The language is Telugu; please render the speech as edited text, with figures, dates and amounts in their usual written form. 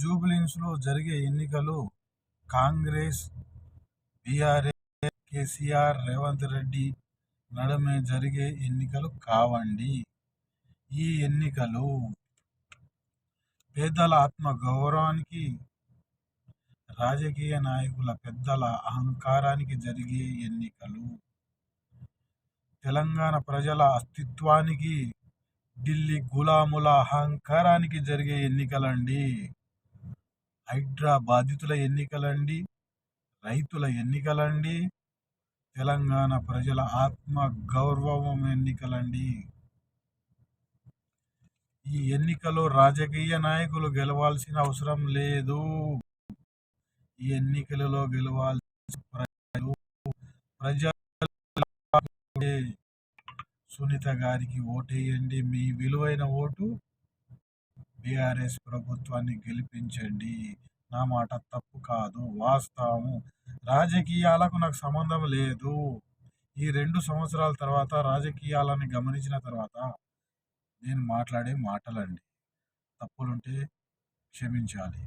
జూబ్లీహిల్స్‌లో జరిగే ఎన్నికలు కాంగ్రెస్, బీఆర్ఎస్, కేసీఆర్, రేవంత్ రెడ్డి నడుమే జరిగే ఎన్నికలు కావండి. ఈ ఎన్నికలు పేదల ఆత్మగౌరవానికి, రాజకీయ నాయకుల పెద్దల అహంకారానికి జరిగే ఎన్నికలు. తెలంగాణ ప్రజల అస్తిత్వానికి, ఢిల్లీ గులాముల అహంకారానికి జరిగే ఎన్నికలండి. హైడ్రా బాధితుల ఎన్నికలండి, రైతుల ఎన్నికలండి, తెలంగాణ ప్రజల ఆత్మ గౌరవం ఎన్నికలండి. ఈ ఎన్నికలో రాజకీయ నాయకులు గెలవాల్సిన అవసరం లేదు. ఈ ఎన్నికలలో గెలవాల్సిన ప్రజలు. సునీత గారికి ఓటేయండి. మీ విలువైన ఓటు బీఆర్ఎస్ ప్రభుత్వాన్ని గెలిపించండి. నా మాట తప్పు కాదు, వాస్తవం. రాజకీయాలకు నాకు సంబంధం లేదు. ఈ 2 సంవత్సరాల తర్వాత రాజకీయాలను గమనించిన తర్వాత నేను మాట్లాడే మాటలండి. తప్పులుంటే క్షమించాలి.